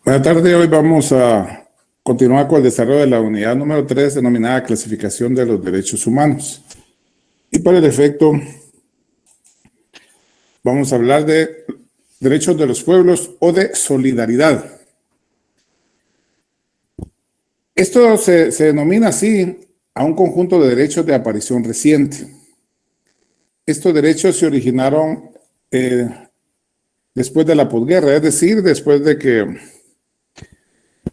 Buenas tardes, hoy vamos a continuar con el desarrollo de la unidad número 3 denominada Clasificación de los Derechos Humanos. Y para el efecto, vamos a hablar de derechos de los pueblos o de solidaridad. Esto se denomina así a un conjunto de derechos de aparición reciente. Estos derechos se originaron después de la posguerra, es decir, después de que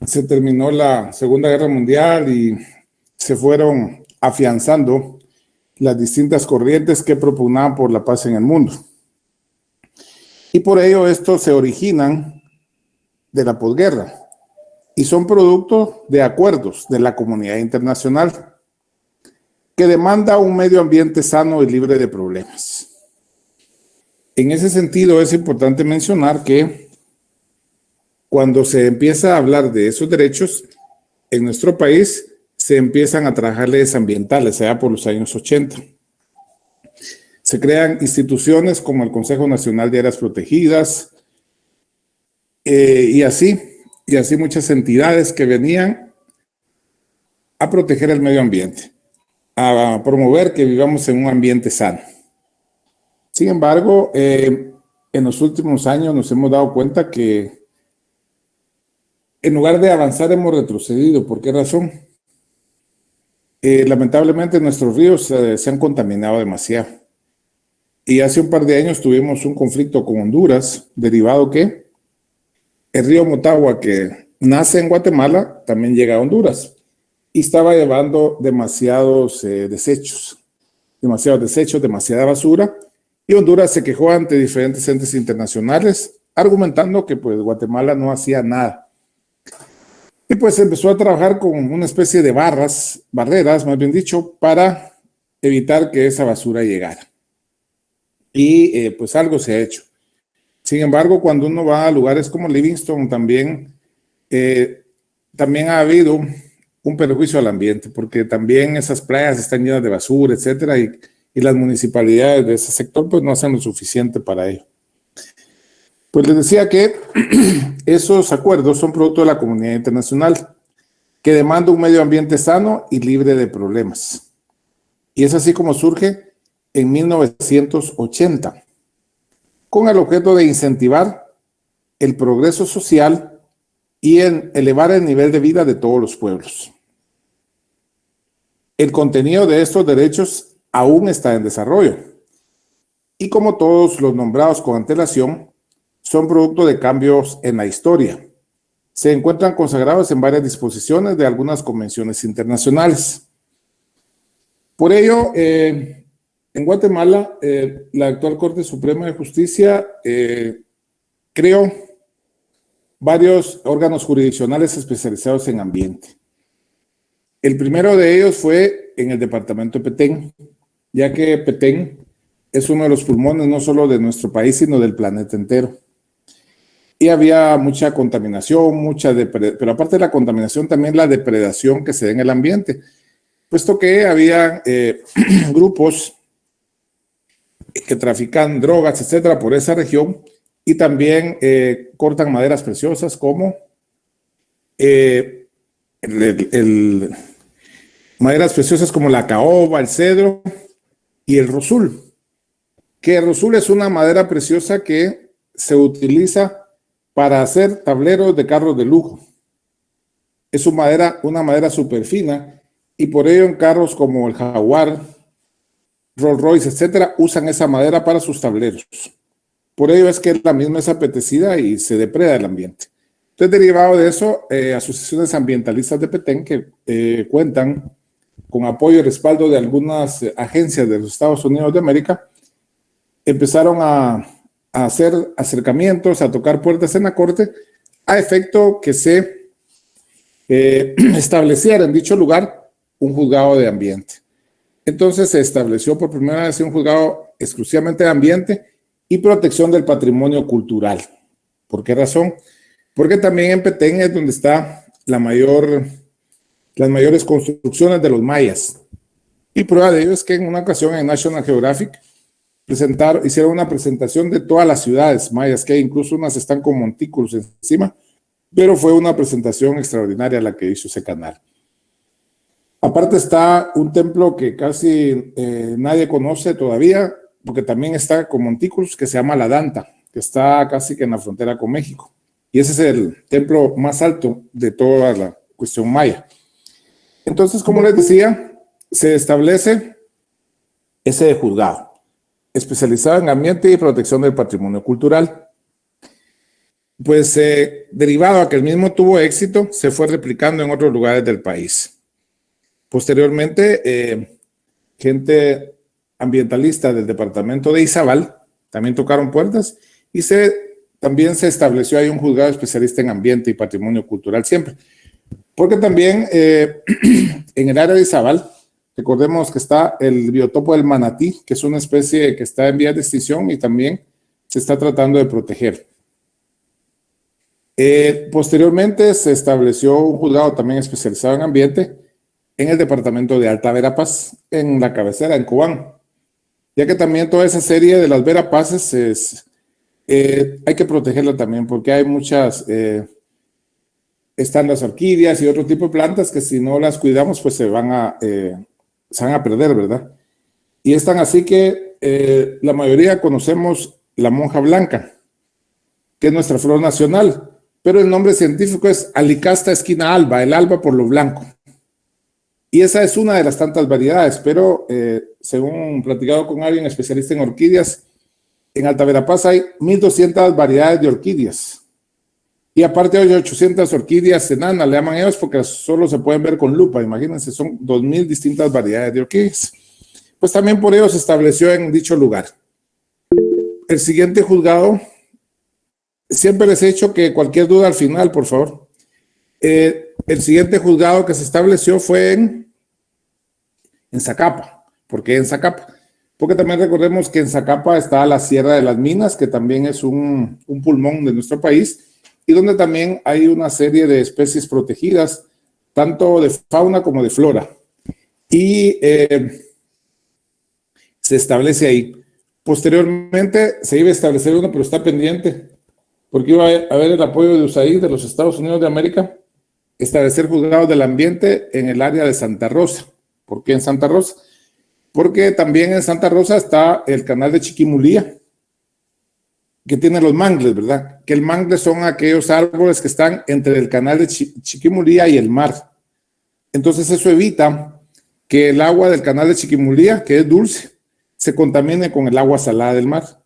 se terminó la Segunda Guerra Mundial y se fueron afianzando las distintas corrientes que propugnaban por la paz en el mundo. Y por ello estos se originan de la posguerra y son producto de acuerdos de la comunidad internacional que demanda un medio ambiente sano y libre de problemas. En ese sentido es importante mencionar que cuando se empieza a hablar de esos derechos, en nuestro país se empiezan a trabajar leyes ambientales, allá por los años 80. Se crean instituciones como el Consejo Nacional de Áreas Protegidas y así muchas entidades que venían a proteger el medio ambiente, a promover que vivamos en un ambiente sano. Sin embargo, en los últimos años nos hemos dado cuenta que en lugar de avanzar hemos retrocedido. ¿Por qué razón? Lamentablemente nuestros ríos se han contaminado demasiado. Y hace un par de años tuvimos un conflicto con Honduras, derivado que el río Motagua, que nace en Guatemala, también llega a Honduras. Y estaba llevando demasiados desechos, demasiada basura. Y Honduras se quejó ante diferentes entes internacionales, argumentando que pues Guatemala no hacía nada. Y pues empezó a trabajar con una especie de barreras, más bien dicho, para evitar que esa basura llegara. Y pues algo se ha hecho. Sin embargo, cuando uno va a lugares como Livingston, también ha habido un perjuicio al ambiente, porque también esas playas están llenas de basura, etcétera, y las municipalidades de ese sector pues no hacen lo suficiente para ello. Pues les decía que esos acuerdos son producto de la comunidad internacional que demanda un medio ambiente sano y libre de problemas. Y es así como surge en 1980, con el objeto de incentivar el progreso social y en elevar el nivel de vida de todos los pueblos. El contenido de estos derechos aún está en desarrollo y, como todos los nombrados con antelación, son producto de cambios en la historia. Se encuentran consagrados en varias disposiciones de algunas convenciones internacionales. Por ello, en Guatemala, la actual Corte Suprema de Justicia creó varios órganos jurisdiccionales especializados en ambiente. El primero de ellos fue en el departamento de Petén, ya que Petén es uno de los pulmones no solo de nuestro país, sino del planeta entero. Y había mucha contaminación, pero aparte de la contaminación, también la depredación que se da en el ambiente, puesto que había grupos que trafican drogas, etcétera, por esa región, y también cortan maderas preciosas como maderas preciosas como la caoba, el cedro y el rosul, que el rosul es una madera preciosa que se utiliza para hacer tableros de carros de lujo. Es una madera súper fina, y por ello en carros como el Jaguar, Rolls Royce, etcétera, usan esa madera para sus tableros. Por ello es que la misma es apetecida y se depreda el ambiente. Entonces, derivado de eso, asociaciones ambientalistas de Petén que cuentan con apoyo y respaldo de algunas agencias de los Estados Unidos de América, empezaron a hacer acercamientos, a tocar puertas en la corte, a efecto que se estableciera en dicho lugar un juzgado de ambiente. Entonces se estableció por primera vez un juzgado exclusivamente de ambiente y protección del patrimonio cultural. ¿Por qué razón? Porque también en Petén es donde está las mayores construcciones de los mayas. Y prueba de ello es que en una ocasión en National Geographic hicieron una presentación de todas las ciudades mayas, que incluso unas están con montículos encima, pero fue una presentación extraordinaria la que hizo ese canal. Aparte está un templo que casi nadie conoce todavía, porque también está con montículos, que se llama La Danta, que está casi que en la frontera con México. Y ese es el templo más alto de toda la cuestión maya. Entonces, como les decía, se establece ese juzgado, especializado en ambiente y protección del patrimonio cultural. Pues derivado a que el mismo tuvo éxito, se fue replicando en otros lugares del país. Posteriormente, gente ambientalista del departamento de Izabal también tocaron puertas y también se estableció ahí un juzgado especialista en ambiente y patrimonio cultural siempre. Porque también en el área de Izabal, recordemos que está el biotopo del manatí, que es una especie que está en vías de extinción y también se está tratando de proteger. Posteriormente se estableció un juzgado también especializado en ambiente en el departamento de Alta Verapaz, en la cabecera, en Cobán, ya que también toda esa serie de las verapaces hay que protegerla también porque hay muchas, están las orquídeas y otro tipo de plantas que si no las cuidamos pues se van a perder, ¿verdad? Y están así que la mayoría conocemos la monja blanca, que es nuestra flor nacional, pero el nombre científico es Alicasta esquina alba, el alba por lo blanco. Y esa es una de las tantas variedades, pero según platicado con alguien especialista en orquídeas, en Alta Verapaz hay 1,200 variedades de orquídeas. Y aparte hay 800 orquídeas enanas, le llaman ellos porque solo se pueden ver con lupa, imagínense, son 2,000 distintas variedades de orquídeas. Pues también por ello se estableció en dicho lugar. El siguiente juzgado, siempre les he dicho que cualquier duda al final, por favor. El siguiente juzgado que se estableció fue en Zacapa. ¿Por qué en Zacapa? Porque también recordemos que en Zacapa está la Sierra de las Minas, que también es un pulmón de nuestro país, y donde también hay una serie de especies protegidas, tanto de fauna como de flora. Y se establece ahí. Posteriormente se iba a establecer uno, pero está pendiente, porque iba a haber el apoyo de USAID, de los Estados Unidos de América, establecer juzgados del ambiente en el área de Santa Rosa. ¿Por qué en Santa Rosa? Porque también en Santa Rosa está el canal de Chiquimulía, que tiene los mangles, ¿verdad? Que el mangle son aquellos árboles que están entre el canal de Chiquimulía y el mar. Entonces eso evita que el agua del canal de Chiquimulía, que es dulce, se contamine con el agua salada del mar.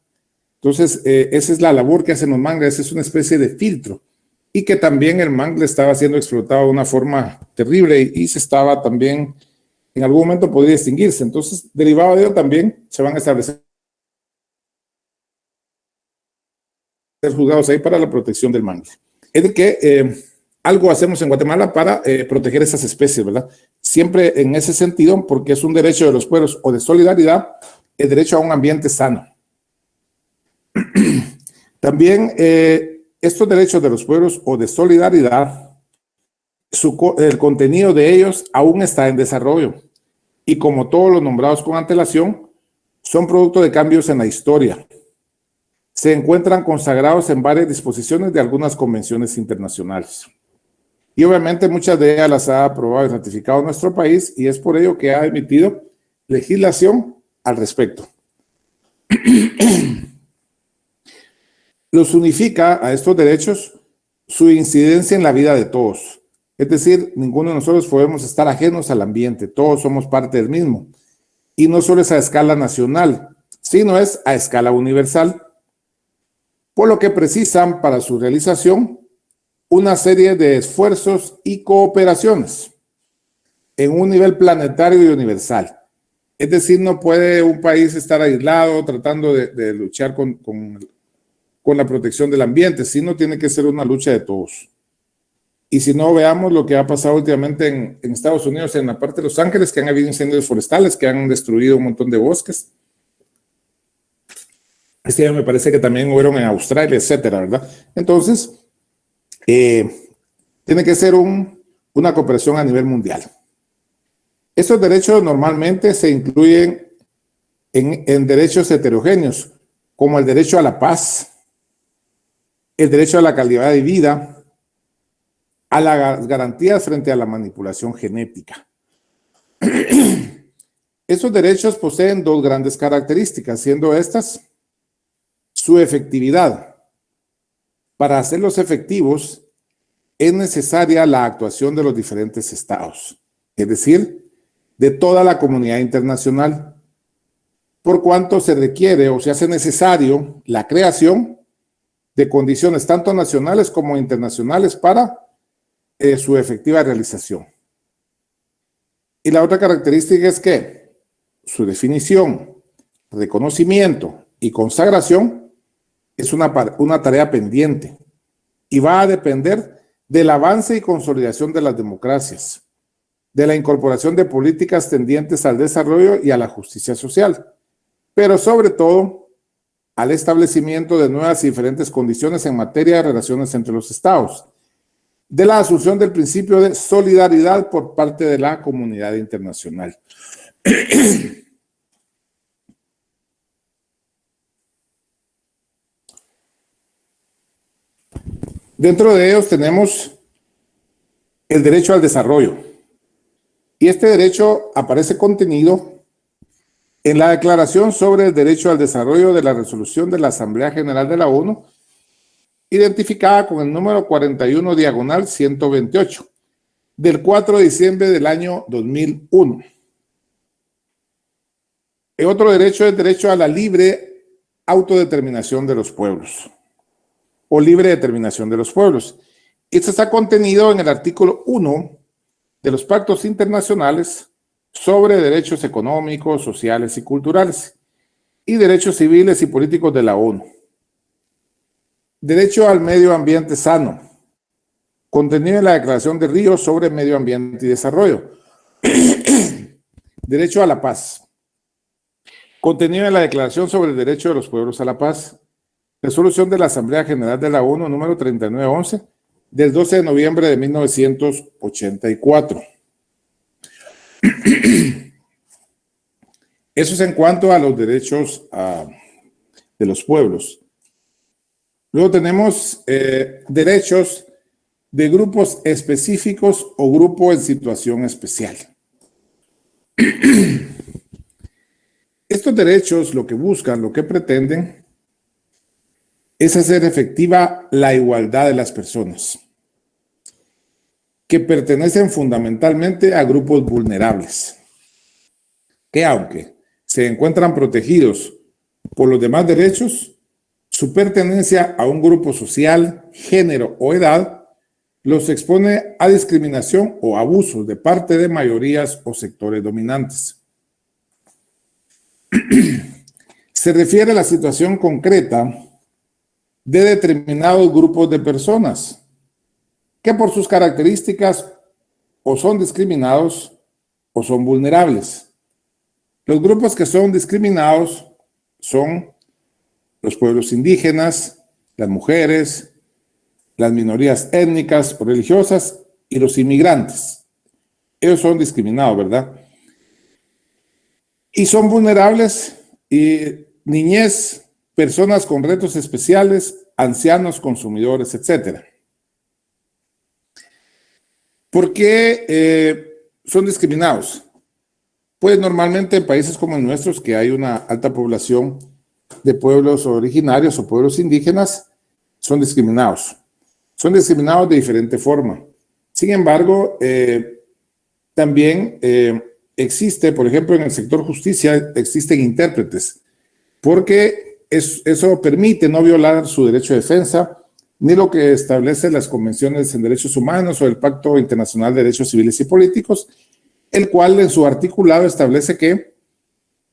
Entonces esa es la labor que hacen los mangles, es una especie de filtro. Y que también el mangle estaba siendo explotado de una forma terrible y se estaba también, en algún momento podría extinguirse. Entonces, derivado de ello también se van a establecer juzgados ahí para la protección del mangle. Es de que algo hacemos en Guatemala para proteger esas especies, ¿verdad? Siempre en ese sentido, porque es un derecho de los pueblos o de solidaridad, el derecho a un ambiente sano. También estos derechos de los pueblos o de solidaridad, el contenido de ellos aún está en desarrollo y como todos los nombrados con antelación, son producto de cambios en la historia. Se encuentran consagrados en varias disposiciones de algunas convenciones internacionales. Y obviamente muchas de ellas las ha aprobado y ratificado nuestro país y es por ello que ha emitido legislación al respecto. Los unifica a estos derechos su incidencia en la vida de todos. Es decir, ninguno de nosotros podemos estar ajenos al ambiente, todos somos parte del mismo. Y no solo es a escala nacional, sino es a escala universal. Por lo que precisan para su realización una serie de esfuerzos y cooperaciones en un nivel planetario y universal. Es decir, no puede un país estar aislado tratando de luchar con la protección del ambiente, sino tiene que ser una lucha de todos. Y si no, veamos lo que ha pasado últimamente en Estados Unidos, en la parte de Los Ángeles, que han habido incendios forestales, que han destruido un montón de bosques. Este año me parece que también hubieron en Australia, etcétera, ¿verdad? Entonces, tiene que ser una cooperación a nivel mundial. Estos derechos normalmente se incluyen en derechos heterogéneos, como el derecho a la paz, el derecho a la calidad de vida, a las garantías frente a la manipulación genética. Estos derechos poseen dos grandes características, siendo estas su efectividad. Para hacerlos efectivos, es necesaria la actuación de los diferentes estados, es decir, de toda la comunidad internacional, por cuanto se requiere o se hace necesario la creación de condiciones tanto nacionales como internacionales para su efectiva realización. Y la otra característica es que su definición, reconocimiento y consagración es una tarea pendiente y va a depender del avance y consolidación de las democracias, de la incorporación de políticas tendientes al desarrollo y a la justicia social, pero sobre todo al establecimiento de nuevas y diferentes condiciones en materia de relaciones entre los estados, de la asunción del principio de solidaridad por parte de la comunidad internacional. Dentro de ellos tenemos el derecho al desarrollo. Y este derecho aparece contenido en la Declaración sobre el Derecho al Desarrollo de la Resolución de la Asamblea General de la ONU, identificada con el número 41/128, del 4 de diciembre del año 2001. El otro derecho es el derecho a la libre autodeterminación de los pueblos, o libre determinación de los pueblos. Esto está contenido en el artículo 1 de los pactos internacionales sobre derechos económicos, sociales y culturales, y derechos civiles y políticos de la ONU. Derecho al medio ambiente sano, contenido en la Declaración de Río sobre Medio Ambiente y Desarrollo. Derecho a la paz, contenido en la Declaración sobre el Derecho de los Pueblos a la Paz. Resolución de la Asamblea General de la ONU número 3911 del 12 de noviembre de 1984. Eso es en cuanto a los derechos de los pueblos. Luego tenemos derechos de grupos específicos o grupo en situación especial. Estos derechos lo que buscan, lo que pretenden, es hacer efectiva la igualdad de las personas, que pertenecen fundamentalmente a grupos vulnerables, que aunque se encuentran protegidos por los demás derechos, su pertenencia a un grupo social, género o edad los expone a discriminación o abusos de parte de mayorías o sectores dominantes. Se refiere a la situación concreta de determinados grupos de personas que por sus características o son discriminados o son vulnerables. Los grupos que son discriminados son los pueblos indígenas, las mujeres, las minorías étnicas o religiosas y los inmigrantes. Ellos son discriminados, ¿verdad? Y son vulnerables y niñez, personas con retos especiales, ancianos, consumidores, etc. ¿Por qué son discriminados? Pues normalmente en países como el nuestro, que hay una alta población de pueblos originarios o pueblos indígenas, son discriminados. Son discriminados de diferente forma. Sin embargo, también existe, por ejemplo, en el sector justicia, existen intérpretes, porque eso permite no violar su derecho de defensa, ni lo que establece las convenciones en derechos humanos o el Pacto Internacional de Derechos Civiles y Políticos, el cual en su articulado establece que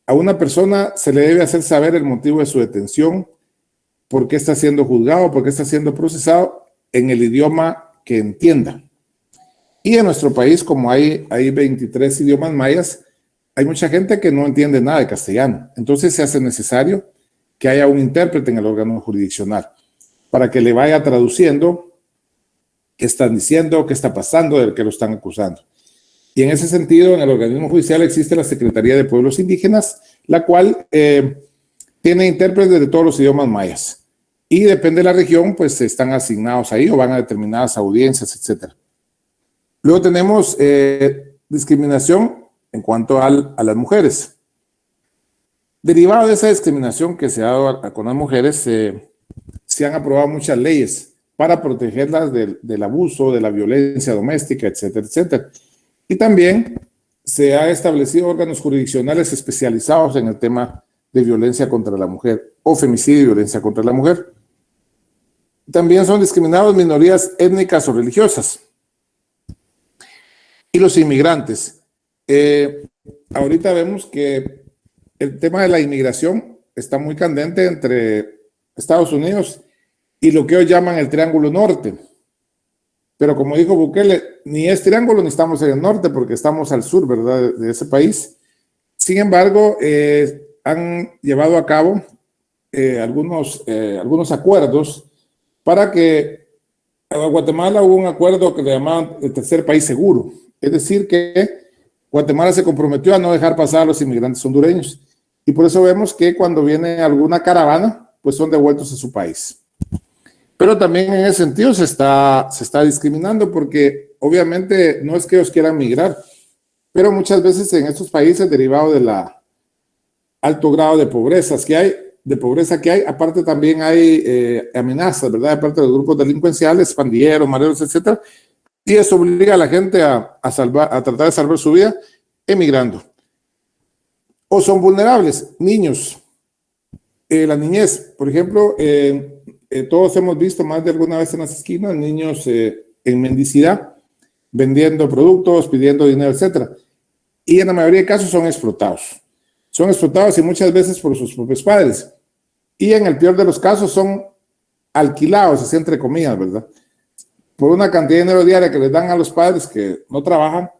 a una persona se le debe hacer saber el motivo de su detención, por qué está siendo juzgado, por qué está siendo procesado, en el idioma que entienda. Y en nuestro país, como hay 23 idiomas mayas, hay mucha gente que no entiende nada de castellano. Entonces se hace necesario que haya un intérprete en el órgano jurisdiccional para que le vaya traduciendo qué están diciendo, qué está pasando, del que lo están acusando. Y en ese sentido, en el organismo judicial existe la Secretaría de Pueblos Indígenas, la cual tiene intérpretes de todos los idiomas mayas. Y depende de la región, pues están asignados ahí o van a determinadas audiencias, etc. Luego tenemos discriminación en cuanto a las mujeres. Derivado de esa discriminación que se ha dado con las mujeres, se han aprobado muchas leyes para protegerlas del abuso, de la violencia doméstica, etcétera, etcétera. Y también se han establecido órganos jurisdiccionales especializados en el tema de violencia contra la mujer o femicidio y violencia contra la mujer. También son discriminados minorías étnicas o religiosas. Y los inmigrantes. Ahorita vemos que el tema de la inmigración está muy candente entre Estados Unidos y lo que hoy llaman el Triángulo Norte. Pero como dijo Bukele, ni es triángulo ni estamos en el norte porque estamos al sur, ¿verdad?, de ese país. Sin embargo, han llevado a cabo algunos acuerdos para que a Guatemala hubo un acuerdo que le llamaban el tercer país seguro. Es decir, que Guatemala se comprometió a no dejar pasar a los inmigrantes hondureños. Y por eso vemos que cuando viene alguna caravana, pues son devueltos a su país. Pero también en ese sentido se está discriminando porque obviamente no es que ellos quieran migrar, pero muchas veces en estos países, derivado de la alto grado de pobreza que hay, aparte también hay amenazas, ¿verdad?, de parte de los grupos delincuenciales, pandilleros, mareros, etcétera, y eso obliga a la gente a tratar de salvar su vida emigrando. O son vulnerables, niños, la niñez, por ejemplo, todos hemos visto más de alguna vez en las esquinas niños en mendicidad, vendiendo productos, pidiendo dinero, etcétera. Y en la mayoría de casos son explotados. Son explotados y muchas veces por sus propios padres. Y en el peor de los casos son alquilados, así entre comillas, ¿verdad?, por una cantidad de dinero diaria que les dan a los padres que no trabajan,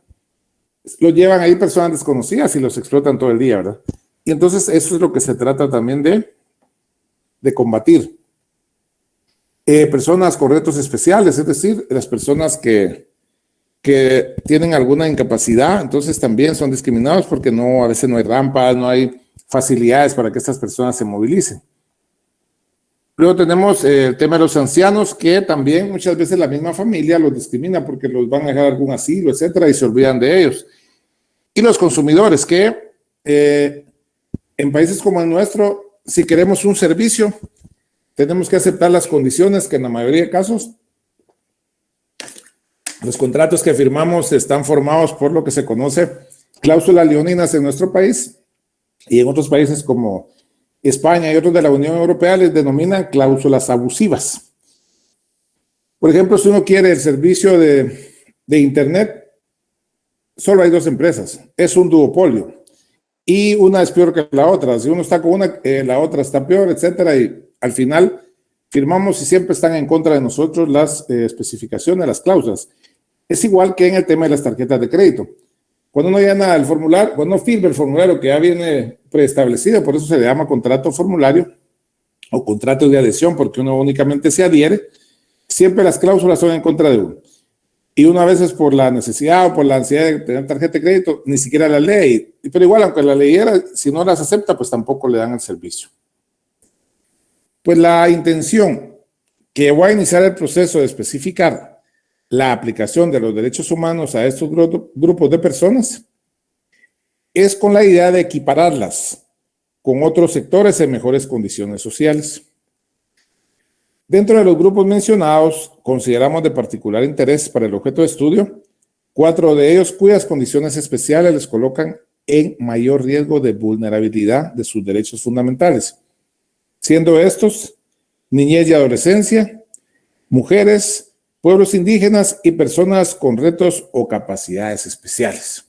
los llevan ahí personas desconocidas y los explotan todo el día, ¿verdad? Y entonces eso es lo que se trata también de combatir. Personas con retos especiales, es decir, las personas que tienen alguna incapacidad, entonces también son discriminados porque a veces no hay rampas, no hay facilidades para que estas personas se movilicen. Luego tenemos el tema de los ancianos, que también muchas veces la misma familia los discrimina porque los van a dejar algún asilo, etcétera, y se olvidan de ellos. Y los consumidores, que en países como el nuestro, si queremos un servicio, tenemos que aceptar las condiciones que en la mayoría de casos los contratos que firmamos están formados por lo que se conoce cláusulas leoninas en nuestro país, y en otros países como España y otros de la Unión Europea les denominan cláusulas abusivas. Por ejemplo, si uno quiere el servicio de Internet, solo hay dos empresas, es un duopolio, y una es peor que la otra. Si uno está con una, la otra está peor, etcétera, y al final firmamos y siempre están en contra de nosotros las especificaciones, las cláusulas. Es igual que en el tema de las tarjetas de crédito. Cuando uno llena el formulario, cuando uno firma el formulario que ya viene preestablecido, por eso se le llama contrato formulario o contrato de adhesión, porque uno únicamente se adhiere, siempre las cláusulas son en contra de uno. Y una vez es por la necesidad o por la ansiedad de tener tarjeta de crédito, ni siquiera la lee. Pero igual, aunque la leyera, si no las acepta, pues tampoco le dan el servicio. Pues la intención que voy a iniciar el proceso de especificar la aplicación de los derechos humanos a estos grupos de personas es con la idea de equipararlas con otros sectores en mejores condiciones sociales. Dentro de los grupos mencionados, consideramos de particular interés para el objeto de estudio 4 de ellos cuyas condiciones especiales les colocan en mayor riesgo de vulnerabilidad de sus derechos fundamentales, siendo estos niñez y adolescencia, mujeres, pueblos indígenas y personas con retos o capacidades especiales.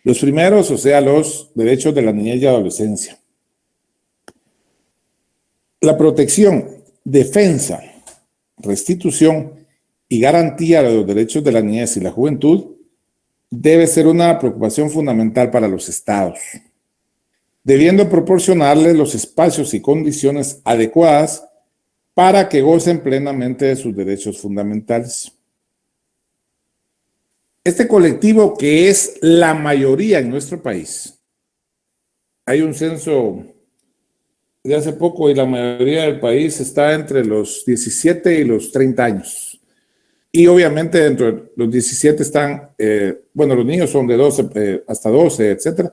Los primeros, o sea, los derechos de la niñez y adolescencia. La protección, defensa, restitución y garantía de los derechos de la niñez y la juventud debe ser una preocupación fundamental para los estados, debiendo proporcionarles los espacios y condiciones adecuadas para que gocen plenamente de sus derechos fundamentales. Este colectivo, que es la mayoría en nuestro país, hay un censo de hace poco y la mayoría del país está entre los 17 y los 30 años. Y obviamente dentro de los 17 están, bueno, los niños son de 12 hasta 12, etcétera,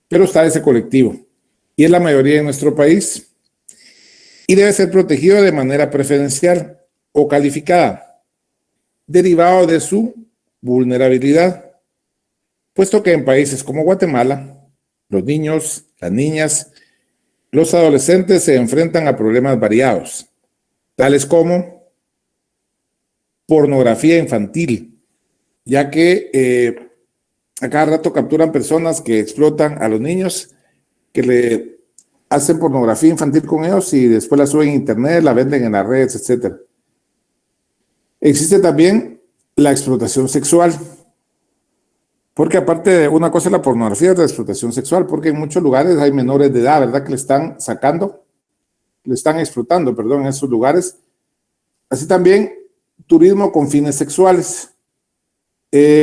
pero está ese colectivo. Y es la mayoría en nuestro país. Y debe ser protegido de manera preferencial o calificada, derivado de su vulnerabilidad, puesto que en países como Guatemala, los niños, las niñas, los adolescentes se enfrentan a problemas variados, tales como pornografía infantil, ya que a cada rato capturan personas que explotan a los niños, que le hacen pornografía infantil con ellos y después la suben en internet, la venden en las redes, etc. Existe también la explotación sexual, porque aparte de una cosa es la pornografía, es la explotación sexual, porque en muchos lugares hay menores de edad, ¿verdad? Que le están sacando, le están explotando, perdón, en esos lugares. Así también turismo con fines sexuales.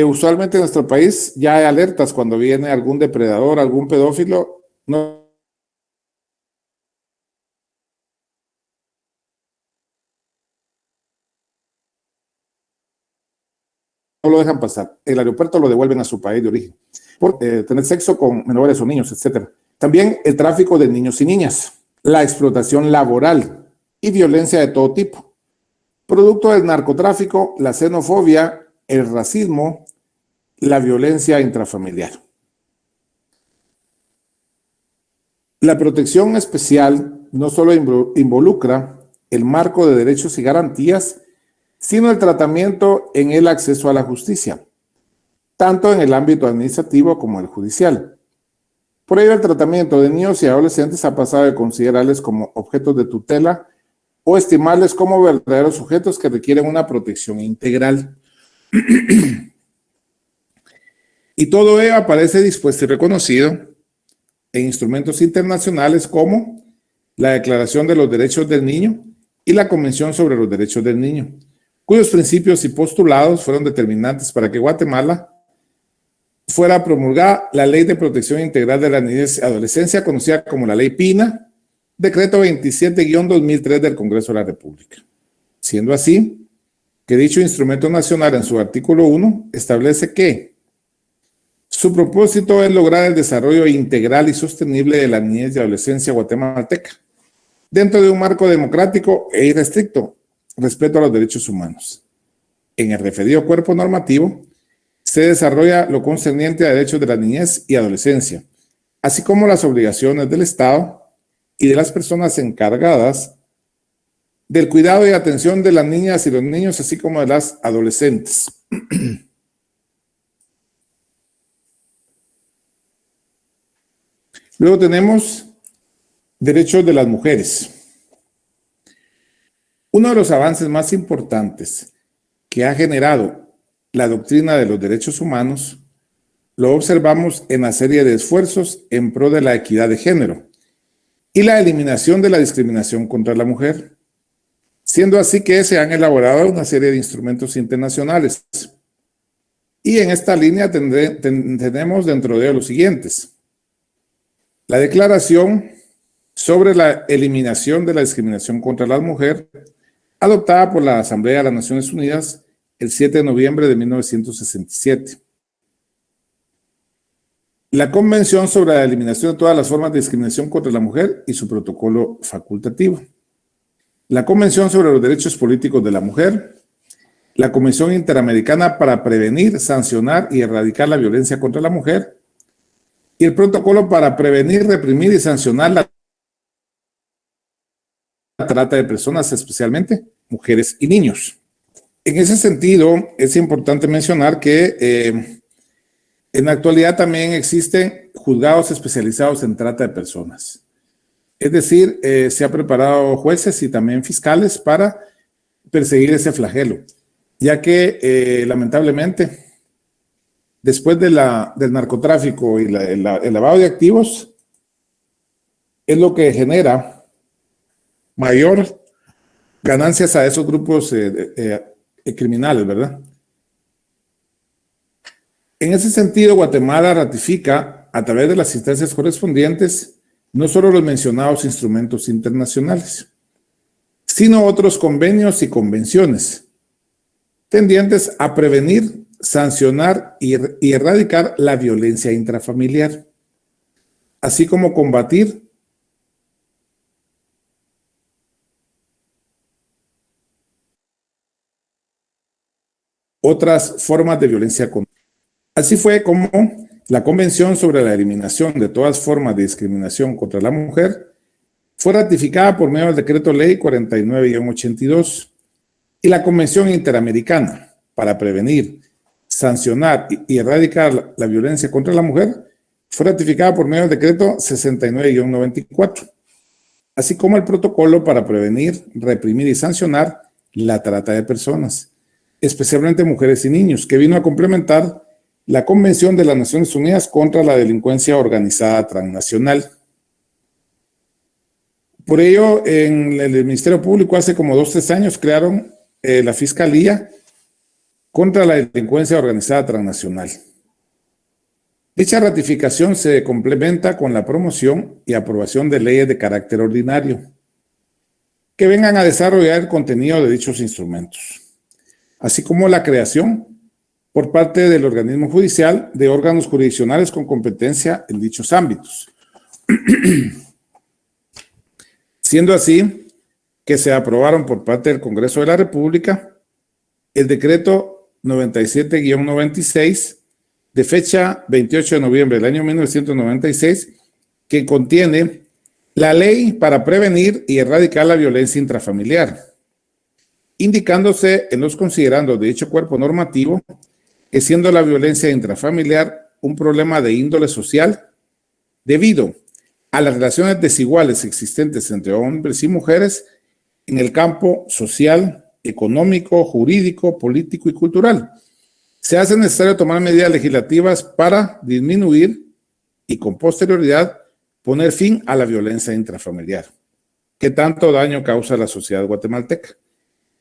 Usualmente en nuestro país ya hay alertas cuando viene algún depredador, algún pedófilo, no lo dejan pasar. El aeropuerto lo devuelven a su país de origen por tener sexo con menores o niños, etc. También el tráfico de niños y niñas, la explotación laboral y violencia de todo tipo. Producto del narcotráfico, la xenofobia, el racismo, la violencia intrafamiliar. La protección especial no solo involucra el marco de derechos y garantías, sino el tratamiento en el acceso a la justicia, tanto en el ámbito administrativo como el judicial. Por ello, el tratamiento de niños y adolescentes ha pasado de considerarles como objetos de tutela o estimarles como verdaderos sujetos que requieren una protección integral. Y todo ello aparece dispuesto y reconocido en instrumentos internacionales como la Declaración de los Derechos del Niño y la Convención sobre los Derechos del Niño, cuyos principios y postulados fueron determinantes para que Guatemala fuera promulgada la Ley de Protección Integral de la Niñez y Adolescencia, conocida como la Ley PINA, Decreto 27-2003 del Congreso de la República. Siendo así, que dicho instrumento nacional en su artículo 1 establece que su propósito es lograr el desarrollo integral y sostenible de la niñez y adolescencia guatemalteca, dentro de un marco democrático e irrestricto, respeto a los derechos humanos. En el referido cuerpo normativo, se desarrolla lo concerniente a derechos de la niñez y adolescencia, así como las obligaciones del Estado y de las personas encargadas del cuidado y atención de las niñas y los niños, así como de las adolescentes. Luego tenemos derechos de las mujeres. Uno de los avances más importantes que ha generado la doctrina de los derechos humanos lo observamos en la serie de esfuerzos en pro de la equidad de género y la eliminación de la discriminación contra la mujer, siendo así que se han elaborado una serie de instrumentos internacionales. Y en esta línea tenemos dentro de los siguientes: la Declaración sobre la eliminación de la discriminación contra la mujer, adoptada por la Asamblea de las Naciones Unidas el 7 de noviembre de 1967. La Convención sobre la eliminación de todas las formas de discriminación contra la mujer y su protocolo facultativo. La Convención sobre los Derechos Políticos de la Mujer. La Convención Interamericana para prevenir, sancionar y erradicar la violencia contra la mujer. Y el protocolo para prevenir, reprimir y sancionar la trata de personas, especialmente mujeres y niños. En ese sentido, es importante mencionar que en la actualidad también existen juzgados especializados en trata de personas. Es decir, se han preparado jueces y también fiscales para perseguir ese flagelo, ya que lamentablemente, después del narcotráfico y el lavado de activos, es lo que genera mayor ganancias a esos grupos criminales, ¿verdad? En ese sentido, Guatemala ratifica a través de las instancias correspondientes no solo los mencionados instrumentos internacionales, sino otros convenios y convenciones, tendientes a prevenir, sancionar y erradicar la violencia intrafamiliar, así como combatir otras formas de violencia. Así fue como la Convención sobre la Eliminación de todas formas de discriminación contra la mujer fue ratificada por medio del Decreto Ley 49-82 y la Convención Interamericana para prevenir, sancionar y erradicar la violencia contra la mujer fue ratificada por medio del Decreto 69-94, así como el Protocolo para prevenir, reprimir y sancionar la trata de personas, especialmente mujeres y niños, que vino a complementar la Convención de las Naciones Unidas contra la Delincuencia Organizada Transnacional. Por ello, en el Ministerio Público hace como 2 o 3 años crearon la Fiscalía contra la Delincuencia Organizada Transnacional. Dicha ratificación se complementa con la promoción y aprobación de leyes de carácter ordinario que vengan a desarrollar el contenido de dichos instrumentos, así como la creación por parte del organismo judicial de órganos jurisdiccionales con competencia en dichos ámbitos. Siendo así que se aprobaron por parte del Congreso de la República el decreto 97-96 de fecha 28 de noviembre del año 1996, que contiene la ley para prevenir y erradicar la violencia intrafamiliar, indicándose en los considerandos de dicho cuerpo normativo que siendo la violencia intrafamiliar un problema de índole social debido a las relaciones desiguales existentes entre hombres y mujeres en el campo social, económico, jurídico, político y cultural, se hace necesario tomar medidas legislativas para disminuir y con posterioridad poner fin a la violencia intrafamiliar, que tanto daño causa a la sociedad guatemalteca,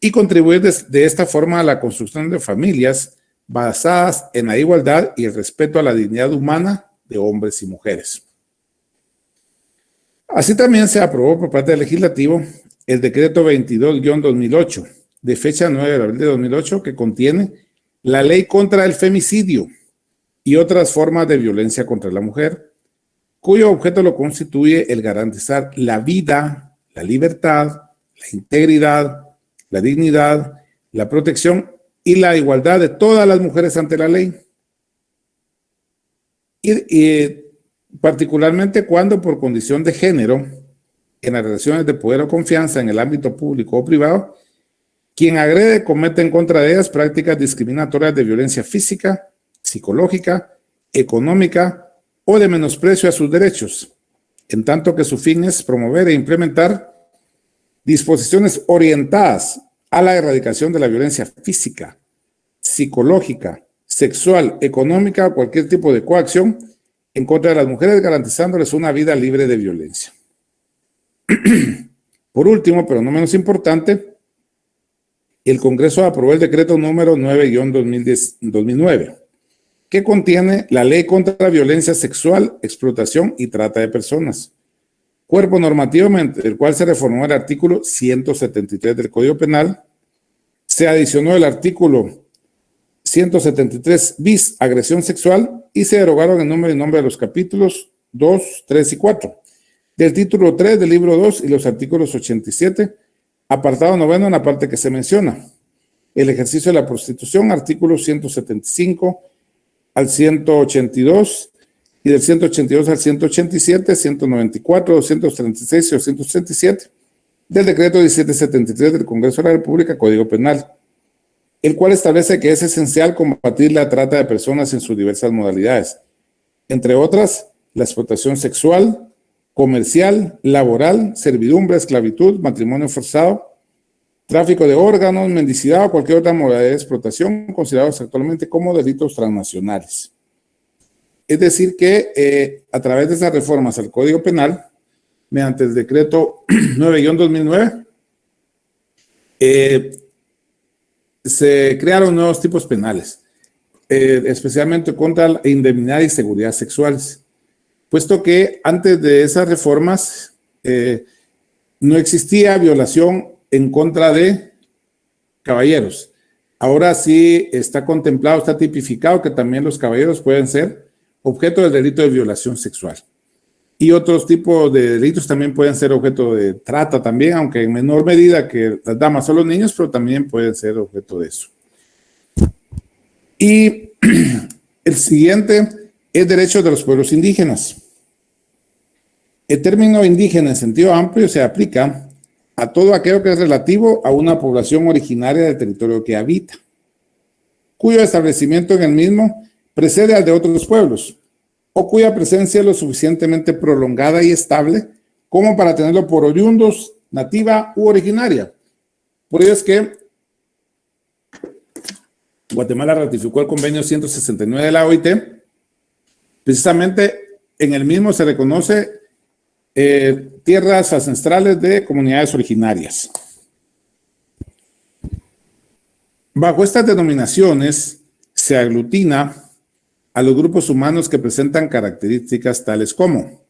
y contribuir de esta forma a la construcción de familias basadas en la igualdad y el respeto a la dignidad humana de hombres y mujeres. Así también se aprobó por parte del Legislativo el decreto 22-2008, de fecha 9 de abril de 2008, que contiene la ley contra el femicidio y otras formas de violencia contra la mujer, cuyo objeto lo constituye el garantizar la vida, la libertad, la integridad, la dignidad, la protección y la igualdad de todas las mujeres ante la ley. Y particularmente cuando por condición de género, en las relaciones de poder o confianza en el ámbito público o privado, quien agrede comete en contra de ellas prácticas discriminatorias de violencia física, psicológica, económica o de menosprecio a sus derechos, en tanto que su fin es promover e implementar disposiciones orientadas a la erradicación de la violencia física, psicológica, sexual, económica o cualquier tipo de coacción en contra de las mujeres, garantizándoles una vida libre de violencia. Por último, pero no menos importante, el Congreso aprobó el decreto número 9-2009, que contiene la ley contra la violencia sexual, explotación y trata de personas, cuerpo normativo mediante el cual se reformó el artículo 173 del Código Penal, se adicionó el artículo 173 bis, agresión sexual, y se derogaron el número y nombre de los capítulos 2, 3 y 4 del título 3 del libro 2 y los artículos 87, apartado 9 en la parte que se menciona. El ejercicio de la prostitución, artículos 175 al 182 y del 182 al 187, 194, 236 y 237 del decreto 1773 del Congreso de la República, Código Penal, el cual establece que es esencial combatir la trata de personas en sus diversas modalidades, entre otras, la explotación sexual, comercial, laboral, servidumbre, esclavitud, matrimonio forzado, tráfico de órganos, mendicidad o cualquier otra modalidad de explotación considerados actualmente como delitos transnacionales. Es decir que a través de esas reformas al Código Penal, mediante el decreto 9-2009, se crearon nuevos tipos penales, especialmente contra la indemnidad y seguridad sexuales, puesto que antes de esas reformas no existía violación en contra de caballeros. Ahora sí está contemplado, está tipificado que también los caballeros pueden ser objeto del delito de violación sexual. Y otros tipos de delitos también pueden ser objeto de trata también, aunque en menor medida que las damas o los niños, pero también pueden ser objeto de eso. Y el siguiente es derechos de los pueblos indígenas. El término indígena en sentido amplio se aplica a todo aquello que es relativo a una población originaria del territorio que habita, cuyo establecimiento en el mismo precede al de otros pueblos, o cuya presencia es lo suficientemente prolongada y estable como para tenerlo por oriundos, nativa u originaria. Por ello es que Guatemala ratificó el convenio 169 de la OIT. Precisamente en el mismo se reconoce tierras ancestrales de comunidades originarias. Bajo estas denominaciones se aglutina a los grupos humanos que presentan características tales como: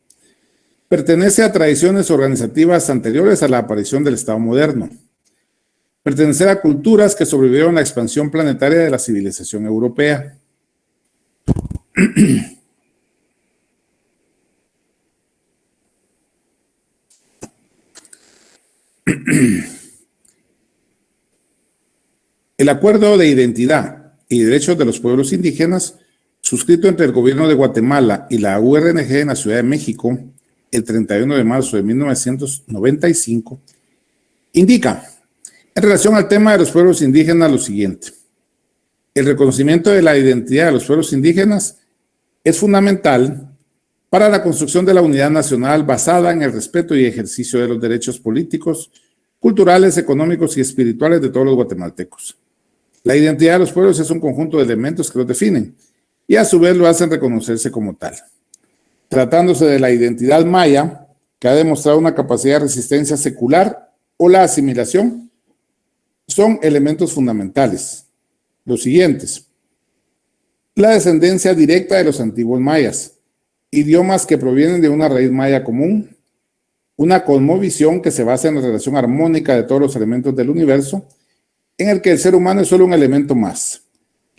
pertenece a tradiciones organizativas anteriores a la aparición del Estado moderno; pertenecer a culturas que sobrevivieron a la expansión planetaria de la civilización europea; el Acuerdo de Identidad y Derechos de los Pueblos Indígenas, suscrito entre el Gobierno de Guatemala y la URNG en la Ciudad de México el 31 de marzo de 1995, indica, en relación al tema de los pueblos indígenas, lo siguiente: el reconocimiento de la identidad de los pueblos indígenas es fundamental para la construcción de la unidad nacional basada en el respeto y ejercicio de los derechos políticos, culturales, económicos y espirituales de todos los guatemaltecos. La identidad de los pueblos es un conjunto de elementos que los definen y a su vez lo hacen reconocerse como tal. Tratándose de la identidad maya, que ha demostrado una capacidad de resistencia secular o la asimilación, son elementos fundamentales los siguientes: la descendencia directa de los antiguos mayas, idiomas que provienen de una raíz maya común, una cosmovisión que se basa en la relación armónica de todos los elementos del universo, en el que el ser humano es solo un elemento más.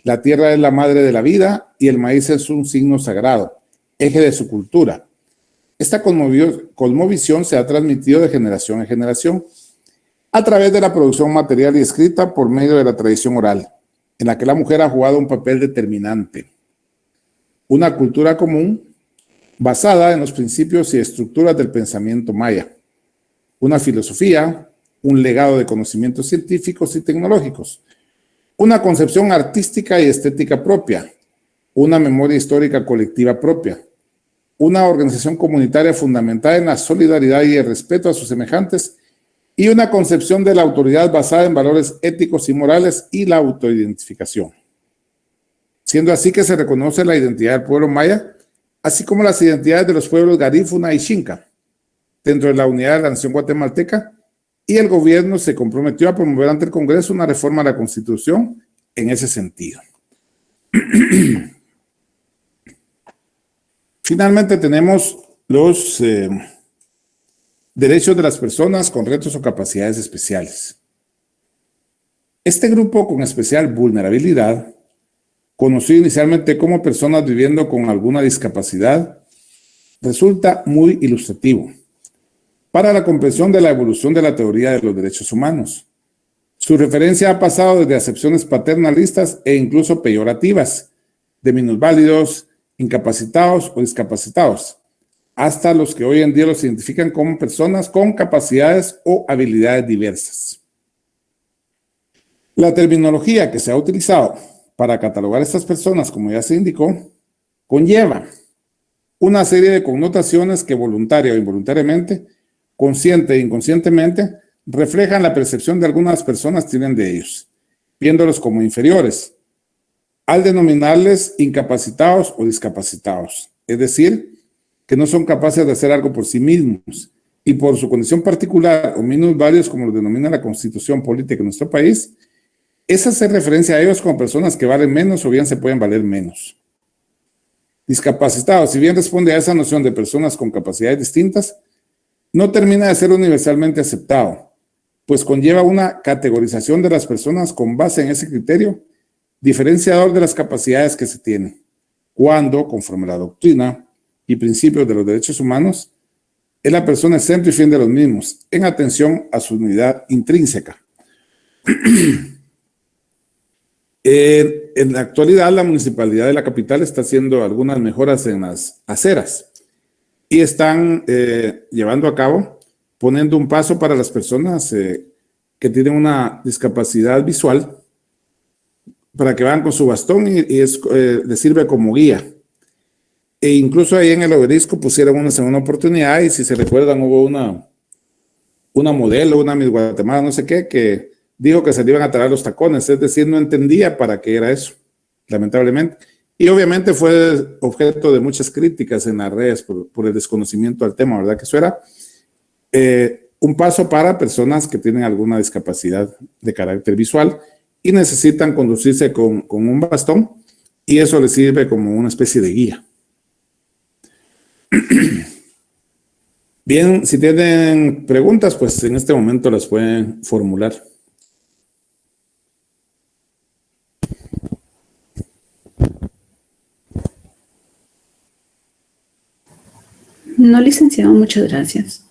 La tierra es la madre de la vida y el maíz es un signo sagrado, eje de su cultura. Esta cosmovisión se ha transmitido de generación en generación a través de la producción material y escrita por medio de la tradición oral, en la que la mujer ha jugado un papel determinante. Una cultura común basada en los principios y estructuras del pensamiento maya. Una filosofía, un legado de conocimientos científicos y tecnológicos. Una concepción artística y estética propia. Una memoria histórica colectiva propia. Una organización comunitaria fundamentada en la solidaridad y el respeto a sus semejantes, y una concepción de la autoridad basada en valores éticos y morales y la autoidentificación. Siendo así que se reconoce la identidad del pueblo maya, así como las identidades de los pueblos garífuna y xinca, dentro de la unidad de la nación guatemalteca, y el gobierno se comprometió a promover ante el Congreso una reforma a la Constitución en ese sentido. Finalmente tenemos los derechos de las personas con retos o capacidades especiales. Este grupo con especial vulnerabilidad, conocido inicialmente como personas viviendo con alguna discapacidad, resulta muy ilustrativo para la comprensión de la evolución de la teoría de los derechos humanos. Su referencia ha pasado desde acepciones paternalistas e incluso peyorativas, de minusválidos, incapacitados o discapacitados, hasta los que hoy en día los identifican como personas con capacidades o habilidades diversas. La terminología que se ha utilizado para catalogar a estas personas, como ya se indicó, conlleva una serie de connotaciones que voluntaria o involuntariamente, consciente e inconscientemente, reflejan la percepción de algunas personas tienen de ellos, viéndolos como inferiores, al denominarles incapacitados o discapacitados, es decir, que no son capaces de hacer algo por sí mismos y por su condición particular o minusválidos, como lo denomina la Constitución Política de nuestro país, es hacer referencia a ellos como personas que valen menos o bien se pueden valer menos. Discapacitados, si bien responde a esa noción de personas con capacidades distintas, no termina de ser universalmente aceptado, pues conlleva una categorización de las personas con base en ese criterio diferenciador de las capacidades que se tienen, cuando, conforme a la doctrina y principios de los derechos humanos, es la persona centro y fin de los mismos, en atención a su unidad intrínseca. En la actualidad, la Municipalidad de la Capital está haciendo algunas mejoras en las aceras y están llevando a cabo, poniendo un paso para las personas que tienen una discapacidad visual, para que van con su bastón y les sirve como guía. E incluso ahí en el Obelisco pusieron una segunda oportunidad y si se recuerdan hubo una modelo, una Miss Guatemala, no sé qué, que dijo que se le iban a talar los tacones, es decir, no entendía para qué era eso, lamentablemente. Y obviamente fue objeto de muchas críticas en las redes por el desconocimiento del tema, ¿verdad? Que eso era un paso para personas que tienen alguna discapacidad de carácter visual y necesitan conducirse con un bastón y eso les sirve como una especie de guía. Bien, si tienen preguntas, pues en este momento las pueden formular. No, licenciado, muchas gracias.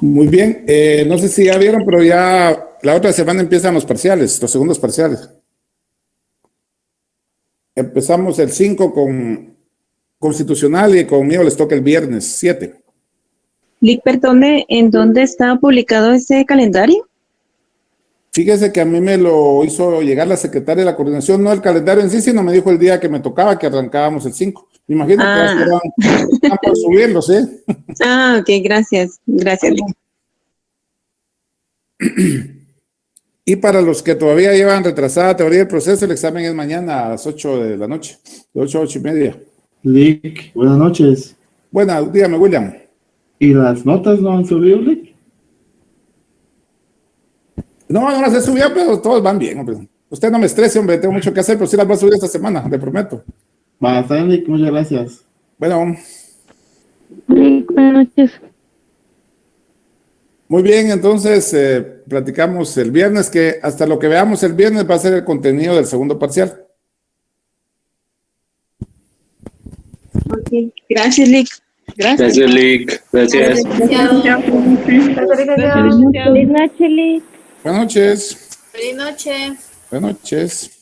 Muy bien, no sé si ya vieron, pero ya la otra semana empiezan los parciales, los segundos parciales. Empezamos el 5 con constitucional y conmigo les toca el viernes 7. Lick, perdone, ¿en dónde está publicado ese calendario? Fíjese que a mí me lo hizo llegar la secretaria de la coordinación, no el calendario en sí, sino me dijo el día que me tocaba que arrancábamos el 5. Me imagino que están por subirlo, ¿sí? Ah, ok, gracias. Gracias, Lick. Y para los que todavía llevan retrasada teoría del proceso, el examen es mañana a las 8 de la noche, de 8 a 8 y media. Lick, buenas noches. Buenas, dígame, William. ¿Y las notas no han subido, Lick? No las he subido, pero todos van bien, hombre. Usted no me estrese, hombre, tengo mucho que hacer, pero sí las voy a subir esta semana, le prometo. Va, está bien, Lick, muchas gracias. Bueno. Lick, buenas noches. Muy bien, entonces platicamos el viernes, que hasta lo que veamos el viernes va a ser el contenido del segundo parcial. Ok, gracias, Lick. Gracias, Lick. Gracias. Feliz noche, Lick. Buenas noches. Feliz noche. Buenas noches.